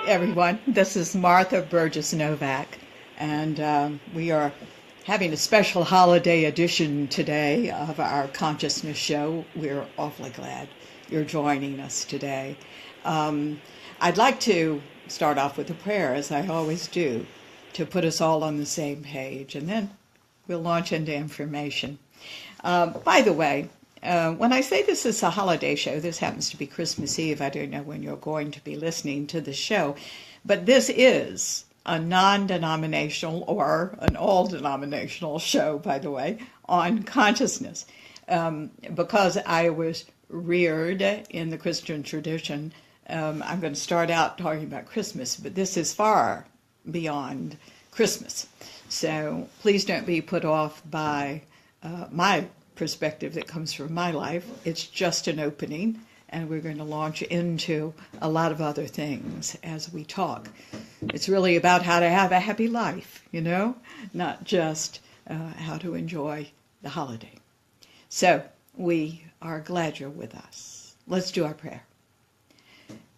everyone. This is Martha Burgess Novak, and we are having a special holiday edition today of our Consciousness Show. We're awfully glad you're joining us today. I'd like to start off with a prayer, as I always do, to put us all on the same page, and then we'll launch into information. By the way, when I say this is a holiday show, this happens to be Christmas Eve. I don't know when you're going to be listening to the show, but this is a non-denominational or an all-denominational show, by the way, on consciousness. Because I was reared in the Christian tradition, I'm going to start out talking about Christmas, but this is far beyond Christmas. So please don't be put off by my perspective that comes from my life. It's just an opening, and we're going to launch into a lot of other things as we talk. It's really about how to have a happy life, not just how to enjoy the holiday. So we are glad you're with us. Let's do our prayer.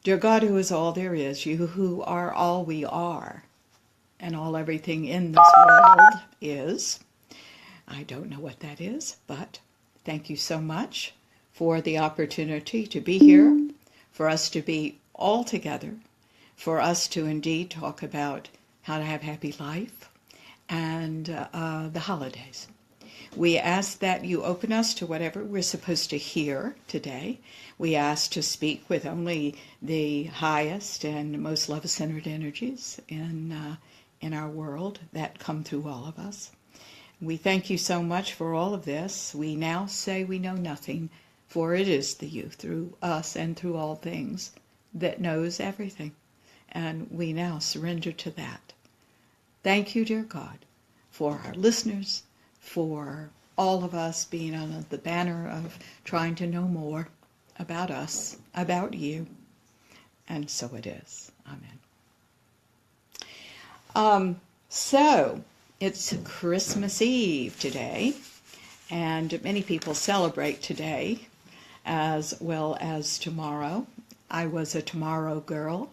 Dear God, who is all there is, you who are all we are, and all everything in this world is. I don't know what that is, but thank you so much for the opportunity to be here, for us to be all together, for us to indeed talk about how to have happy life and the holidays. We ask that you open us to whatever we're supposed to hear today. We ask to speak with only the highest and most love-centered energies in our world that come through all of us. We thank you so much for all of this. We now say we know nothing, for it is the you through us and through all things that knows everything. And we now surrender to that. Thank you, dear God, for our listeners, for all of us being on the banner of trying to know more about us, about you. And so it is. Amen. So it's Christmas Eve today, and many people celebrate today as well as tomorrow. I was a tomorrow girl.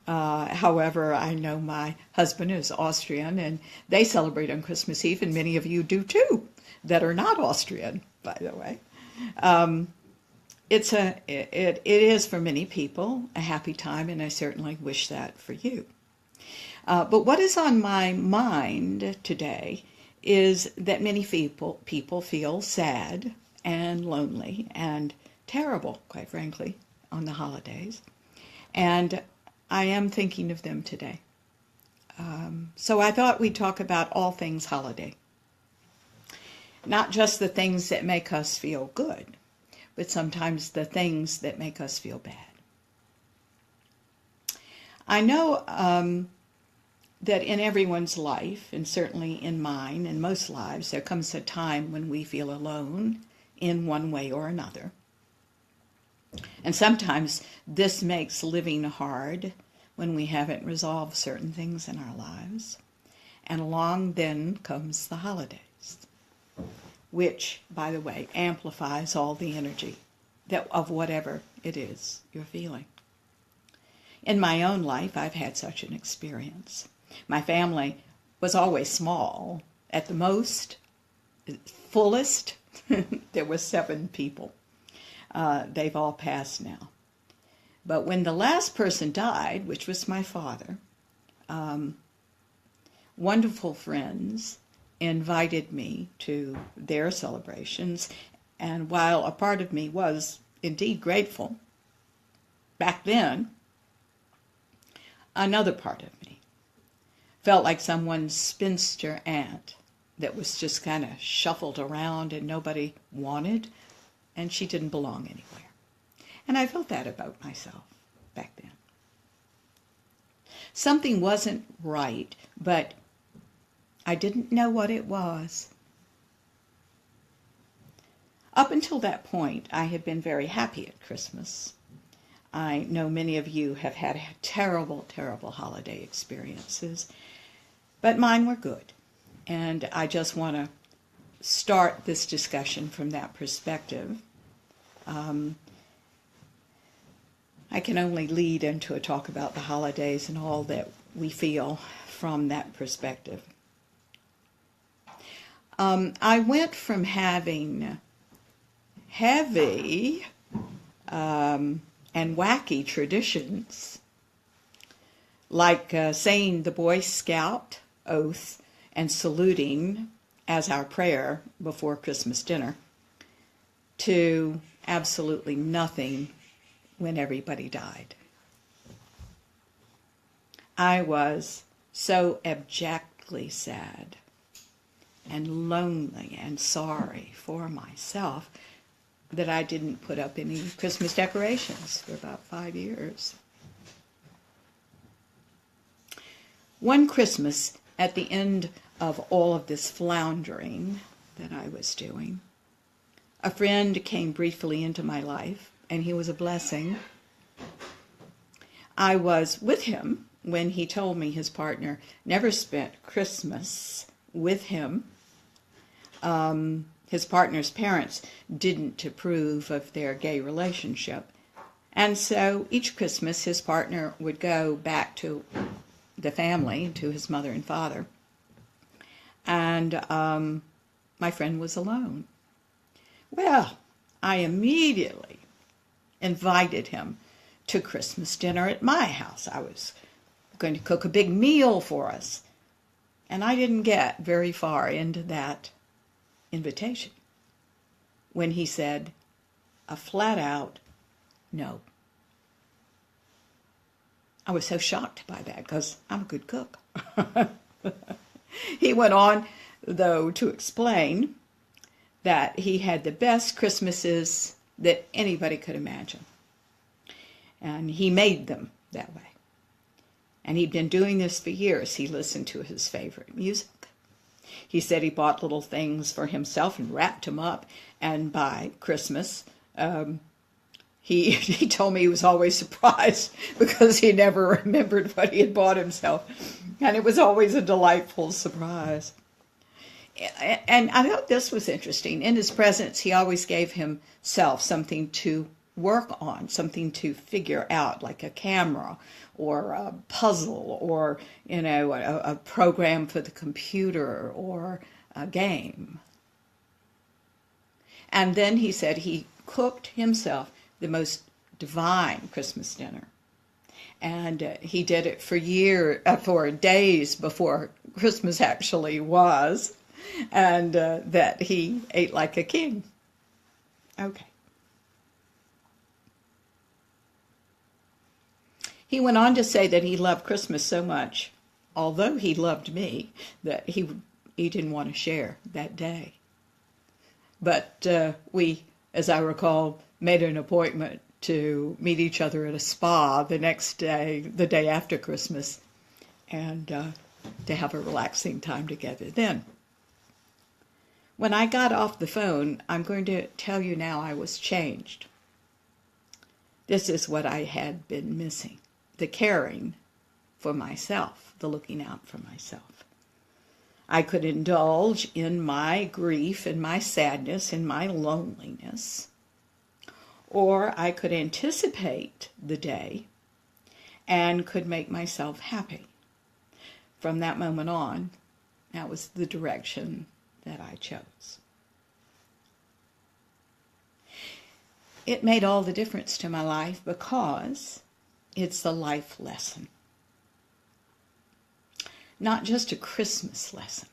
However, I know my husband is Austrian, and they celebrate on Christmas Eve, and many of you do too, that are not Austrian, by the way. It is for many people a happy time, and I certainly wish that for you. But what is on my mind today is that many people feel sad and lonely and terrible, quite frankly, on the holidays. And I am thinking of them today. So I thought we'd talk about all things holiday. Not just the things that make us feel good, but sometimes the things that make us feel bad. I know that in everyone's life, and certainly in mine and most lives, there comes a time when we feel alone in one way or another. And sometimes this makes living hard when we haven't resolved certain things in our lives. And along then comes the holidays, which, by the way, amplifies all the energy of whatever it is you're feeling. In my own life, I've had such an experience. My family was always small. At the most, fullest, there were 7 people. They've all passed now. But when the last person died, which was my father, wonderful friends invited me to their celebrations. And while a part of me was indeed grateful, back then, another part of me felt like someone's spinster aunt that was just kind of shuffled around and nobody wanted, and she didn't belong anywhere. And I felt that about myself back then. Something wasn't right, but I didn't know what it was. Up until that point, I had been very happy at Christmas. I know many of you have had terrible, terrible holiday experiences, but mine were good. And I just want to start this discussion from that perspective. I can only lead into a talk about the holidays and all that we feel from that perspective. I went from having heavy and wacky traditions, like saying the Boy Scout oath and saluting as our prayer before Christmas dinner, to absolutely nothing when everybody died. I was so abjectly sad and lonely and sorry for myself that I didn't put up any Christmas decorations for about 5 years. One Christmas, at the end of all of this floundering that I was doing, a friend came briefly into my life, and he was a blessing. I was with him when he told me his partner never spent Christmas with him. His partner's parents didn't approve of their gay relationship. And so each Christmas his partner would go back to the family, to his mother and father. And my friend was alone. Well, I immediately invited him to Christmas dinner at my house. I was going to cook a big meal for us. And I didn't get very far into that invitation when he said a flat-out no. I was so shocked by that because I'm a good cook. He went on, though, to explain that he had the best Christmases that anybody could imagine. And he made them that way. And he'd been doing this for years. He listened to his favorite music. He said he bought little things for himself and wrapped them up. And by Christmas, he told me he was always surprised because he never remembered what he had bought himself. And it was always a delightful surprise. And I thought this was interesting. In his presence, he always gave himself something to work on, something to figure out, like a camera or a puzzle or, a program for the computer or a game. And then he said he cooked himself the most divine Christmas dinner. And he did it for days before Christmas actually was. And that he ate like a king. Okay. He went on to say that he loved Christmas so much, although he loved me, that he didn't want to share that day. But we, as I recall, made an appointment to meet each other at a spa the next day, the day after Christmas, and to have a relaxing time together then. When I got off the phone, I'm going to tell you now I was changed. This is what I had been missing, the caring for myself, the looking out for myself. I could indulge in my grief, in my sadness, in my loneliness, or I could anticipate the day and could make myself happy. From that moment on, that was the direction that I chose. It made all the difference to my life because it's a life lesson. Not just a Christmas lesson,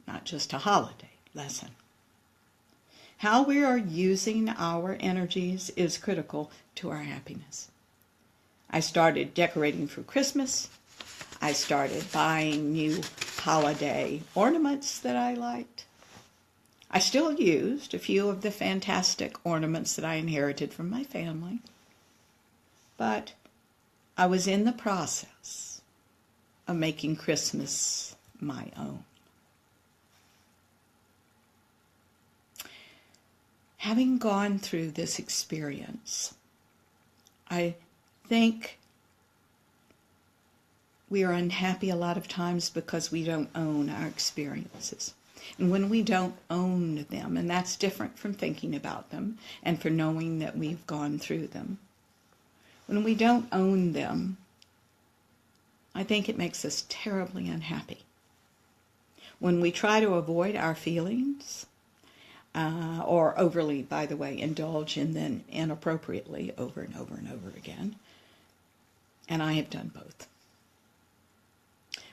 not just a holiday lesson. How we are using our energies is critical to our happiness. I started decorating for Christmas. I started buying new holiday ornaments that I liked. I still used a few of the fantastic ornaments that I inherited from my family, but I was in the process of making Christmas my own. Having gone through this experience, I think we are unhappy a lot of times because we don't own our experiences. And when we don't own them, and that's different from thinking about them and for knowing that we've gone through them, when we don't own them, I think it makes us terribly unhappy. When we try to avoid our feelings, or overly, by the way, indulge in them inappropriately over and over and over again, and I have done both,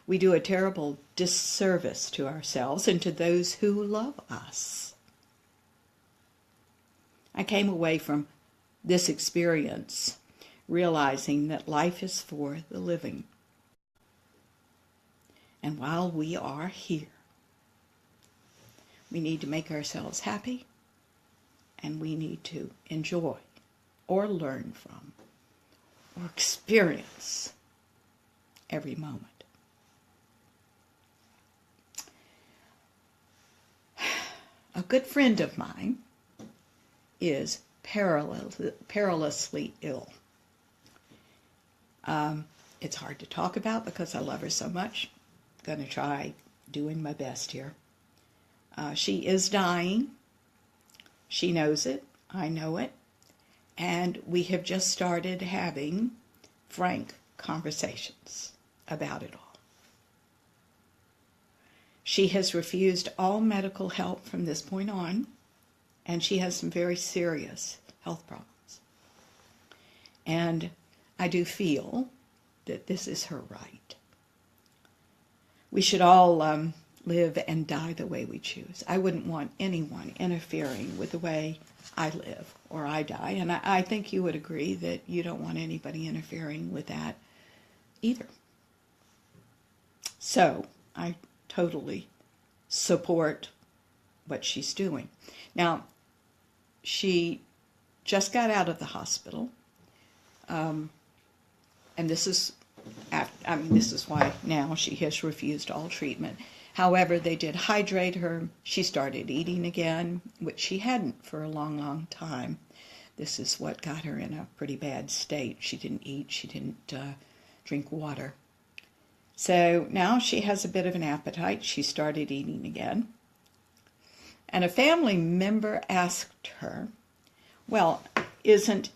we do a terrible disservice to ourselves and to those who love us. I came away from this experience realizing that life is for the living. And while we are here, we need to make ourselves happy, and we need to enjoy or learn from or experience every moment. A good friend of mine is perilously ill. It's hard to talk about because I love her so much. I'm going to try doing my best here. She is dying. She knows it. I know it. And we have just started having frank conversations about it all. She has refused all medical help from this point on, and she has some very serious health problems. And I do feel that this is her right. We should all live and die the way we choose. I wouldn't want anyone interfering with the way I live or I die, and I think you would agree that you don't want anybody interfering with that either. So I totally support what she's doing. Now, she just got out of the hospital, and this is why now she has refused all treatment. However, they did hydrate her. She started eating again, which she hadn't for a long, long time. This is what got her in a pretty bad state. She didn't eat. She didn't drink water. So now she has a bit of an appetite. She started eating again. And a family member asked her, well, isn't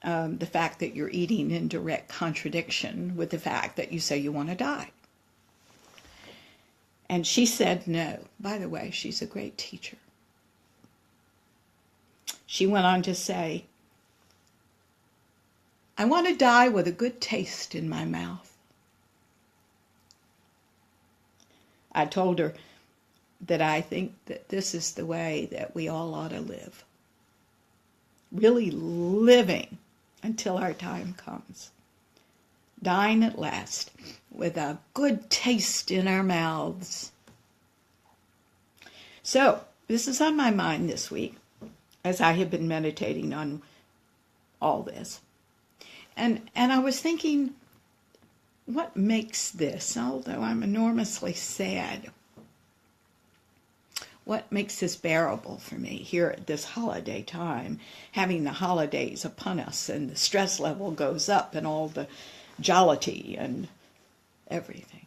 the fact that you're eating in direct contradiction with the fact that you say you want to die? And she said no. By the way, she's a great teacher. She went on to say, I want to die with a good taste in my mouth. I told her that I think that this is the way that we all ought to live. Really living until our time comes. Dying at last with a good taste in our mouths. So, this is on my mind this week as I have been meditating on all this. And I was thinking, what makes this, although I'm enormously sad, what makes this bearable for me here at this holiday time, having the holidays upon us and the stress level goes up and all the jollity and everything.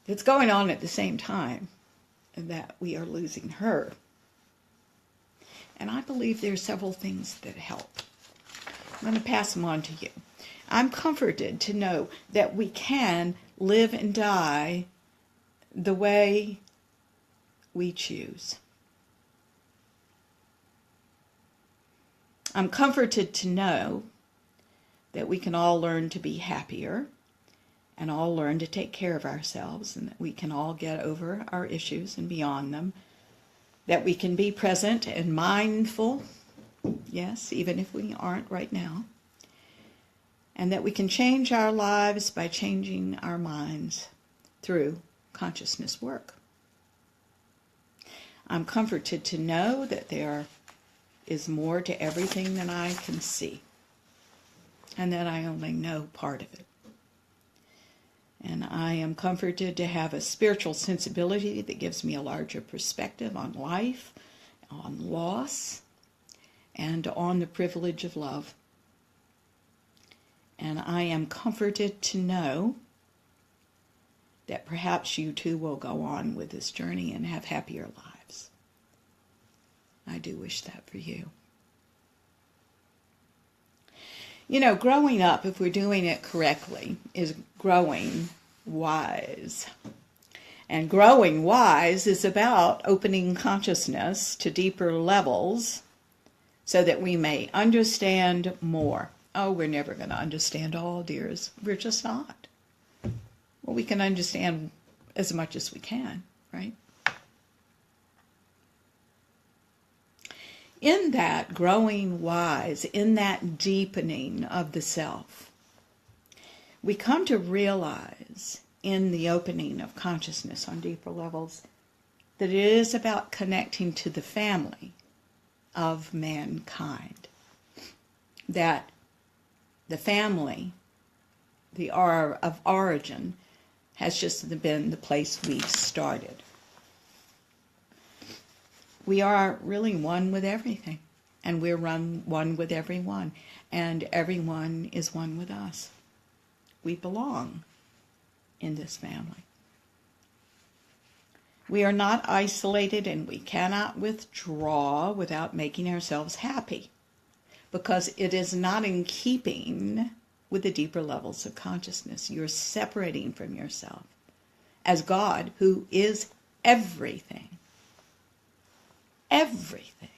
It's going on at the same time that we are losing her. And I believe there are several things that help. I'm going to pass them on to you. I'm comforted to know that we can live and die the way we choose. I'm comforted to know that we can all learn to be happier and all learn to take care of ourselves, and that we can all get over our issues and beyond them, that we can be present and mindful, yes, even if we aren't right now, and that we can change our lives by changing our minds through consciousness work. I'm comforted to know that there is more to everything than I can see, and that I only know part of it. And I am comforted to have a spiritual sensibility that gives me a larger perspective on life, on loss, and on the privilege of love. And I am comforted to know that perhaps you too will go on with this journey and have happier lives. I do wish that for you. Growing up, if we're doing it correctly, is growing wise. And growing wise is about opening consciousness to deeper levels so that we may understand more. Oh, we're never going to understand all, dears. We're just not. Well, we can understand as much as we can, right? In that growing wise, in that deepening of the self, we come to realize in the opening of consciousness on deeper levels that it is about connecting to the family of mankind. That the family, of origin, has just been the place we've started. We are really one with everything, and we're one with everyone, and everyone is one with us. We belong in this family. We are not isolated, and we cannot withdraw without making ourselves happy, because it is not in keeping with the deeper levels of consciousness. You're separating from yourself as God, who is everything. Everything.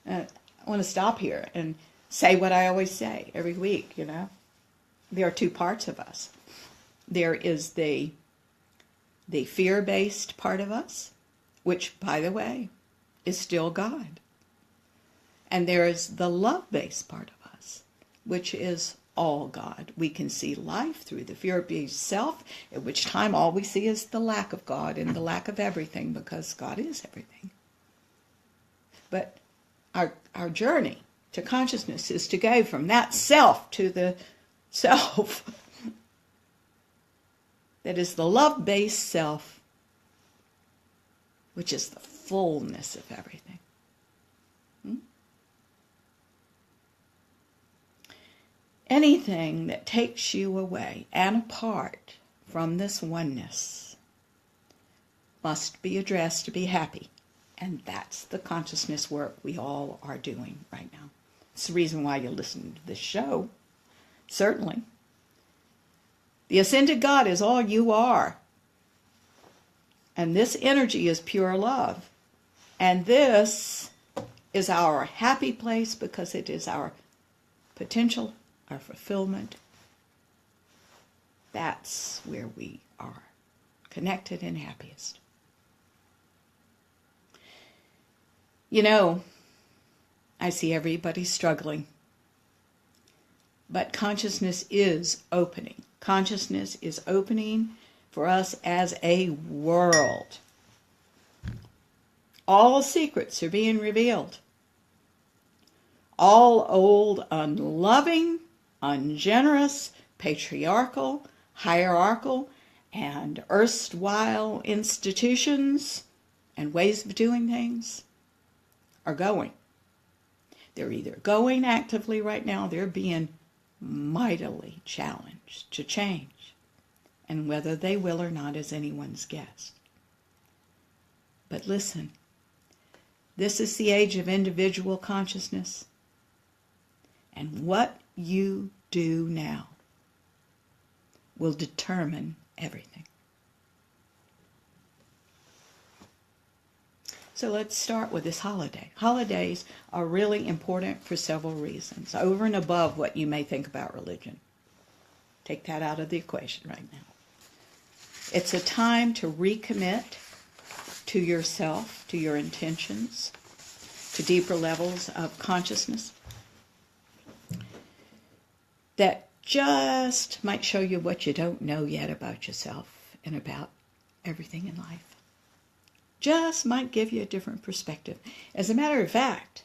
I want to stop here and say what I always say every week, There are two parts of us. There is the fear-based part of us, which, by the way, is still God. And there is the love-based part of us, which is all God. We can see life through the fear-based self, at which time all we see is the lack of God and the lack of everything, because God is everything. But our journey to consciousness is to go from that self to the self that is the love-based self, which is the fullness of everything. Anything that takes you away and apart from this oneness must be addressed to be happy. And that's the consciousness work we all are doing right now. It's the reason why you listen to this show, certainly. The ascended God is all you are. And this energy is pure love. And this is our happy place because it is our potential, our fulfillment. That's where we are connected and happiest. I see everybody struggling. But consciousness is opening. Consciousness is opening for us as a world. All secrets are being revealed. All old, unloving, ungenerous, patriarchal, hierarchical, and erstwhile institutions and ways of doing things are going. They're either going actively right now, they're being mightily challenged to change. And whether they will or not is anyone's guess. But listen, this is the age of individual consciousness. And what you do now will determine everything. So let's start with this holiday. Holidays are really important for several reasons, over and above what you may think about religion. Take that out of the equation right now. It's a time to recommit to yourself, to your intentions, to deeper levels of consciousness that just might show you what you don't know yet about yourself and about everything in life. Just might give you a different perspective. As a matter of fact,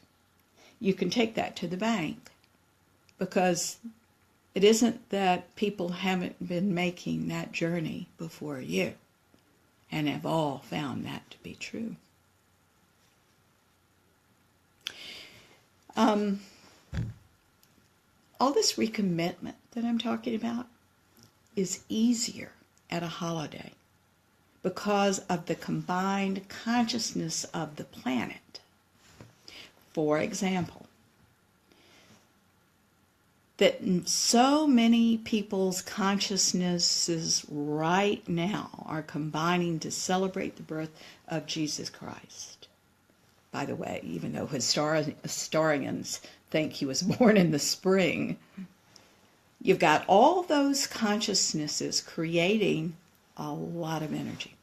you can take that to the bank, because it isn't that people haven't been making that journey before you and have all found that to be true. All this recommitment that I'm talking about is easier at a holiday because of the combined consciousness of the planet. For example, that so many people's consciousnesses right now are combining to celebrate the birth of Jesus Christ. By the way, even though historians think he was born in the spring, you've got all those consciousnesses creating a lot of energy.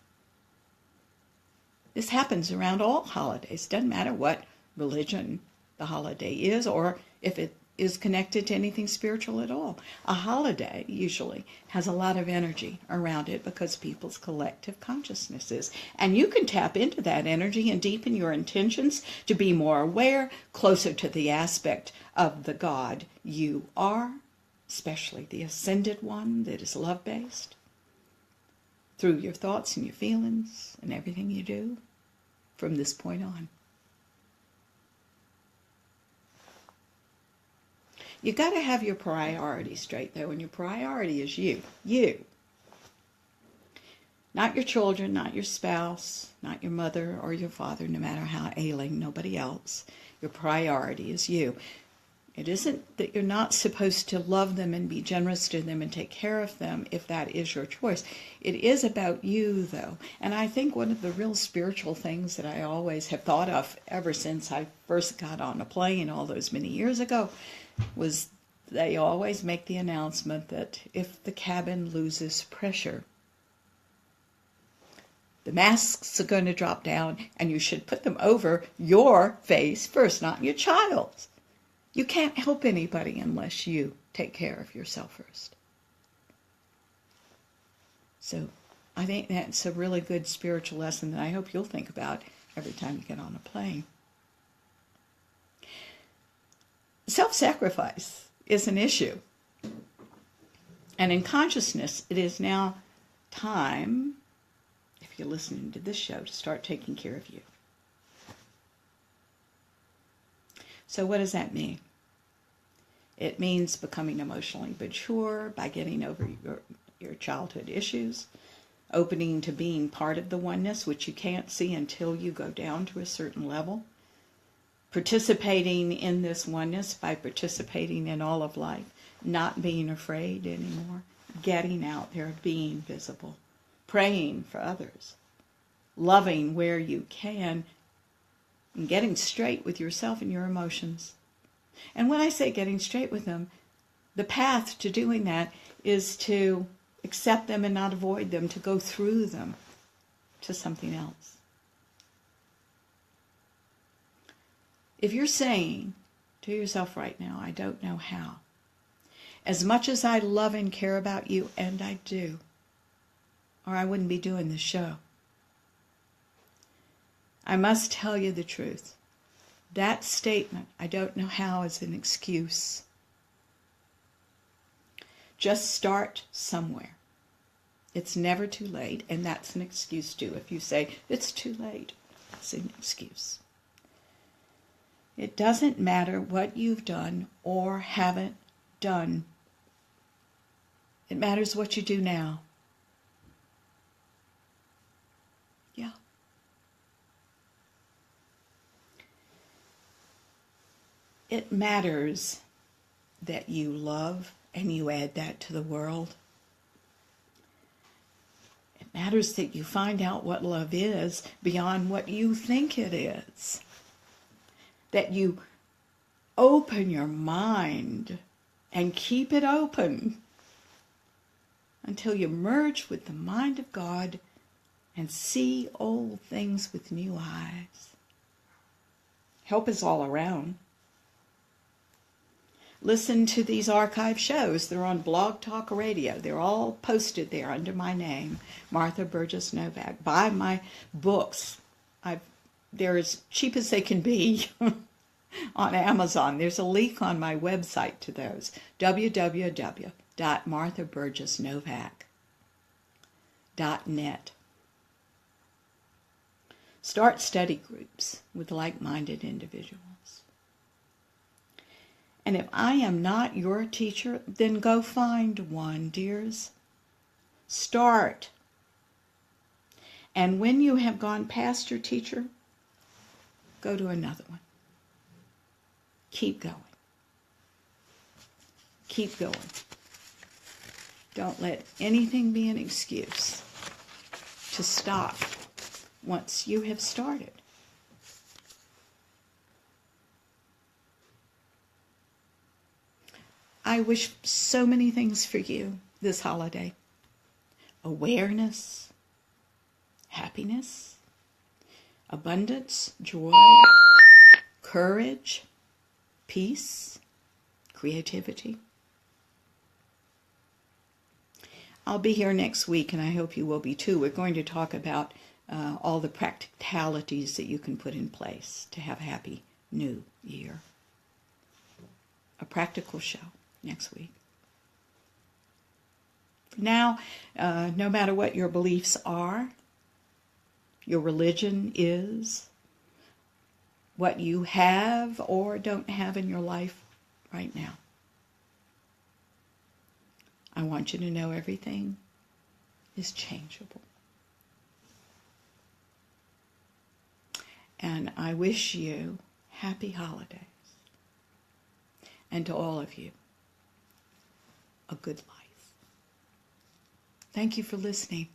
This happens around all holidays. Doesn't matter what religion the holiday is or if it is connected to anything spiritual at all. A holiday usually has a lot of energy around it because people's collective consciousnesses. And you can tap into that energy and deepen your intentions to be more aware, closer to the aspect of the God you are, especially the ascended one that is love-based, through your thoughts and your feelings and everything you do from this point on. You got to have your priorities straight, though, and your priority is you. You. Not your children, not your spouse, not your mother or your father, no matter how ailing, nobody else. Your priority is you. It isn't that you're not supposed to love them and be generous to them and take care of them if that is your choice. It is about you, though. And I think one of the real spiritual things that I always have thought of ever since I first got on a plane all those many years ago was they always make the announcement that if the cabin loses pressure, the masks are going to drop down and you should put them over your face first, not your child's. You can't help anybody unless you take care of yourself first. So I think that's a really good spiritual lesson that I hope you'll think about every time you get on a plane. Self-sacrifice is an issue. And in consciousness, it is now time, if you're listening to this show, to start taking care of you. So what does that mean? It means becoming emotionally mature by getting over your childhood issues, opening to being part of the oneness, which you can't see until you go down to a certain level, participating in this oneness by participating in all of life, not being afraid anymore, getting out there, being visible, praying for others, loving where you can, and getting straight with yourself and your emotions. And when I say getting straight with them, the path to doing that is to accept them and not avoid them, to go through them to something else. If you're saying to yourself right now, I don't know how, as much as I love and care about you, and I do, or I wouldn't be doing this show, I must tell you the truth. That statement, I don't know how, is an excuse. Just start somewhere. It's never too late, and that's an excuse too. If you say, it's too late, it's an excuse. It doesn't matter what you've done or haven't done. It matters what you do now. Yeah. It matters that you love and you add that to the world. It matters that you find out what love is beyond what you think it is. That you open your mind and keep it open until you merge with the mind of God and see old things with new eyes. Help is all around. Listen to these archive shows. They're on Blog Talk Radio. They're all posted there under my name, Martha Burgess Novak. Buy my books. They're as cheap as they can be on Amazon. There's a link on my website to those, www.marthaburgessnovak.net. Start study groups with like-minded individuals. And if I am not your teacher, then go find one, dears. Start. And when you have gone past your teacher, go to another one. Keep going. Keep going. Don't let anything be an excuse to stop once you have started. I wish so many things for you this holiday. Awareness, happiness, abundance, joy, courage, peace, creativity. I'll be here next week, and I hope you will be too. We're going to talk about all the practicalities that you can put in place to have a happy new year. A practical show next week. For now, no matter what your beliefs are, your religion is, what you have or don't have in your life right now, I want you to know everything is changeable. And I wish you happy holidays. And to all of you, a good life. Thank you for listening.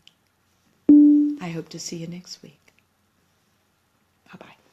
I hope to see you next week. Bye-bye.